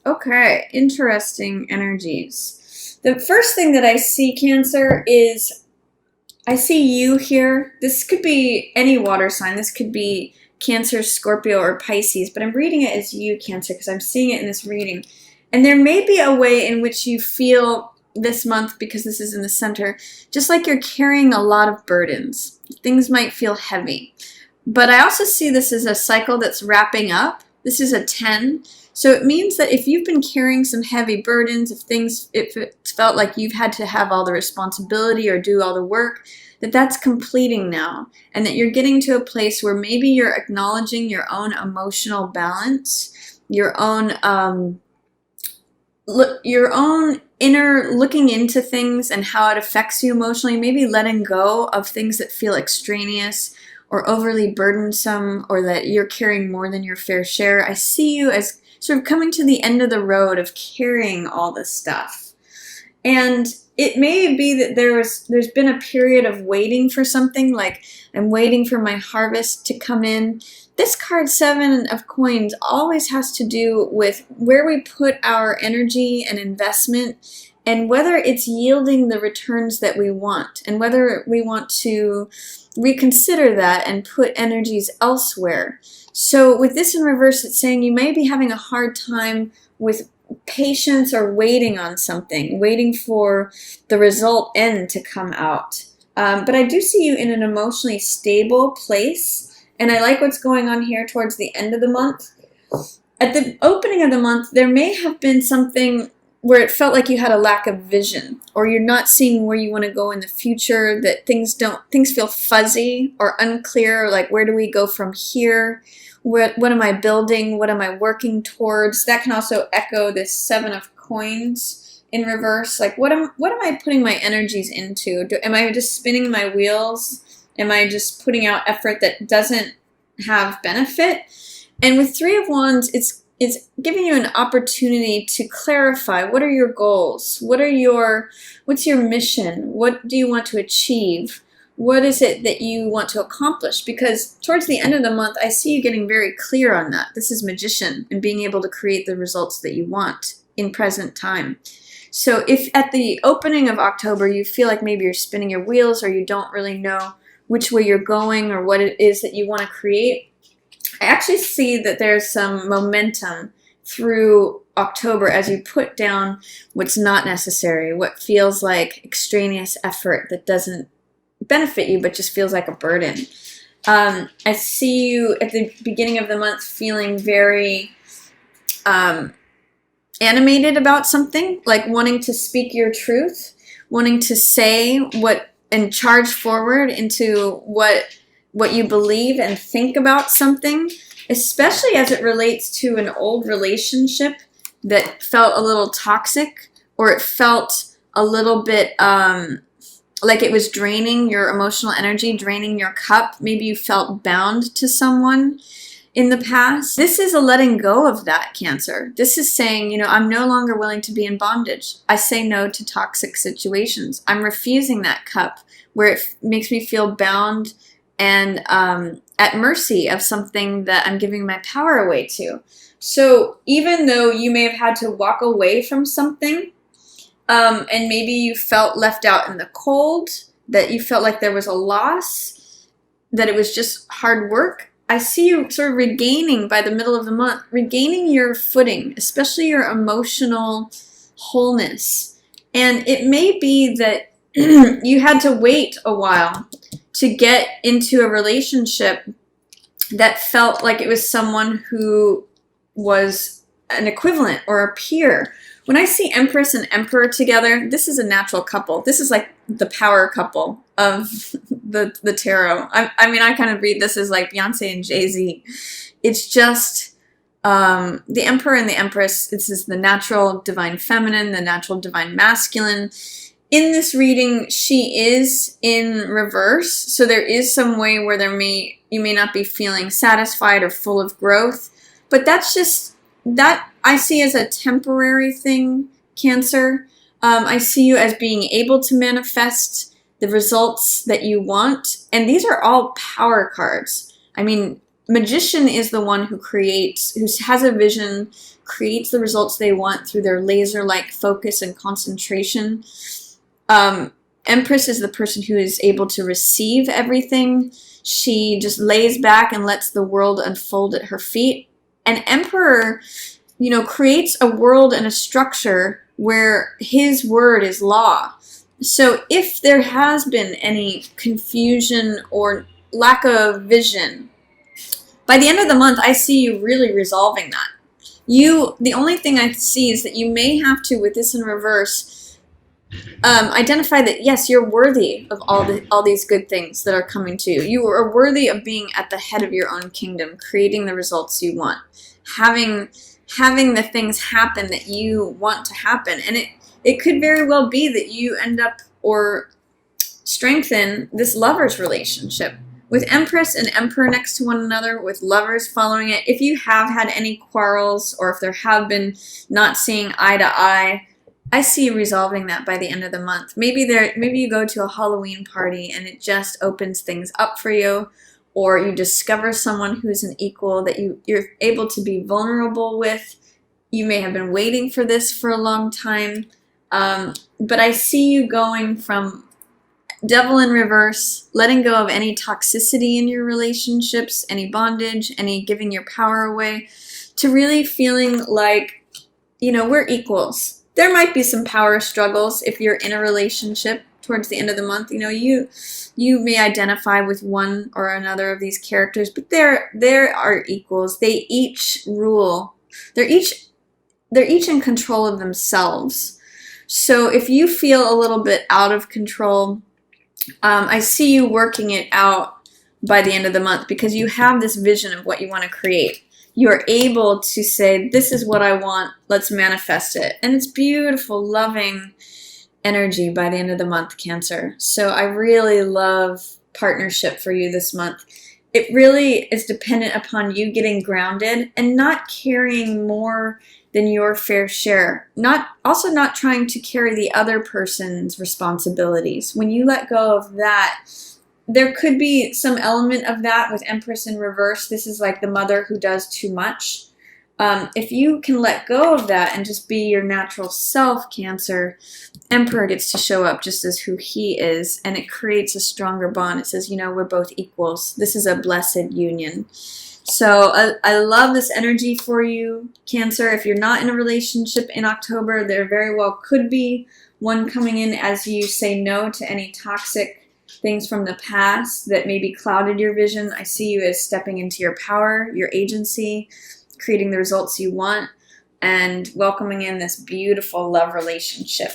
Okay, interesting energies. The first thing that I see, Cancer, is I see you here. This could be any water sign. This could be Cancer, Scorpio, or Pisces, but I'm reading it as you, Cancer, because I'm seeing it in this reading. And there may be a way in which you feel this month, because this is in the center, just like you're carrying a lot of burdens. Things might feel heavy. But I also see this as a cycle that's wrapping up. This is a 10. So it means that if you've been carrying some heavy burdens, if it's felt like you've had to have all the responsibility or do all the work, that's completing now, and that you're getting to a place where maybe you're acknowledging your own emotional balance, your own inner looking into things and how it affects you emotionally, maybe letting go of things that feel extraneous or overly burdensome, or that you're carrying more than your fair share. I see you as sort of coming to the end of the road of carrying all this stuff. And it may be that there's been a period of waiting for something, like I'm waiting for my harvest to come in. This card, 7 of Coins, always has to do with where we put our energy and investment, and whether it's yielding the returns that we want, and whether we want to reconsider that and put energies elsewhere. So with this in reverse, it's saying you may be having a hard time with patience or waiting on something, waiting for the result end to come out. But I do see you in an emotionally stable place, and I like what's going on here towards the end of the month. At the opening of the month, there may have been something where it felt like you had a lack of vision, or you're not seeing where you want to go in the future, that things feel fuzzy or unclear, like where do we go from here? What am I building? What am I working towards? That can also echo this 7 of Coins in reverse. Like what am I putting my energies into? Am I just spinning my wheels? Am I just putting out effort that doesn't have benefit? And with 3 of Wands, it's giving you an opportunity to clarify, what are your goals? What's your mission? What do you want to achieve? What is it that you want to accomplish? Because towards the end of the month, I see you getting very clear on that. This is Magician, and being able to create the results that you want in present time. So if at the opening of October you feel like maybe you're spinning your wheels, or you don't really know which way you're going or what it is that you want to create, I actually see that there's some momentum through October as you put down what's not necessary, what feels like extraneous effort that doesn't benefit you but just feels like a burden. I see you at the beginning of the month feeling very animated about something, like wanting to speak your truth, wanting to say what and charge forward into what you believe and think about something, especially as it relates to an old relationship that felt a little toxic, or it felt a little bit like it was draining your emotional energy, draining your cup. Maybe you felt bound to someone in the past. This is a letting go of that, Cancer. This is saying, I'm no longer willing to be in bondage. I say no to toxic situations. I'm refusing that cup where it makes me feel bound and at mercy of something that I'm giving my power away to. So even though you may have had to walk away from something, and maybe you felt left out in the cold, that you felt like there was a loss, that it was just hard work, I see you sort of regaining, by the middle of the month, regaining your footing, especially your emotional wholeness. And it may be that you had to wait a while to get into a relationship that felt like it was someone who was an equivalent or a peer. When I see Empress and Emperor together, this is a natural couple. This is like the power couple of the tarot. I kind of read this as like Beyonce and Jay-Z. It's just the Emperor and the Empress. This is the natural divine feminine, the natural divine masculine. In this reading, she is in reverse, so there is some way where you may not be feeling satisfied or full of growth, but that I see as a temporary thing, Cancer. I see you as being able to manifest the results that you want, and these are all power cards. I mean, Magician is the one who creates, who has a vision, creates the results they want through their laser-like focus and concentration. Empress is the person who is able to receive everything. She just lays back and lets the world unfold at her feet. And Emperor, creates a world and a structure where his word is law. So if there has been any confusion or lack of vision, by the end of the month, I see you really resolving that. The only thing I see is that you may have to, with this in reverse, identify that, yes, you're worthy of all these good things that are coming to you. You are worthy of being at the head of your own kingdom, creating the results you want, having the things happen that you want to happen. And it could very well be that you end up or strengthen this lover's relationship. With Empress and Emperor next to one another, with lovers following it, if you have had any quarrels or if there have been not seeing eye to eye, I see you resolving that by the end of the month. Maybe you go to a Halloween party and it just opens things up for you, or you discover someone who's an equal that you're able to be vulnerable with. You may have been waiting for this for a long time, but I see you going from Devil in reverse, letting go of any toxicity in your relationships, any bondage, any giving your power away, to really feeling like, we're equals. There might be some power struggles if you're in a relationship towards the end of the month. You may identify with one or another of these characters, but there are equals. They each rule. They're each in control of themselves. So if you feel a little bit out of control, I see you working it out by the end of the month because you have this vision of what you want to create. You are able to say, this is what I want, let's manifest it. And it's beautiful, loving energy by the end of the month, Cancer. So I really love partnership for you this month. It really is dependent upon you getting grounded and not carrying more than your fair share. Also not trying to carry the other person's responsibilities. When you let go of that, there could be some element of that with Empress in reverse. This is like the mother who does too much. If you can let go of that and just be your natural self, Cancer, Emperor gets to show up just as who he is, and it creates a stronger bond. It says, we're both equals. This is a blessed union. So I love this energy for you, Cancer. If you're not in a relationship in October, there very well could be one coming in as you say no to any toxic things from the past that maybe clouded your vision. I see you as stepping into your power, your agency, creating the results you want, and welcoming in this beautiful love relationship.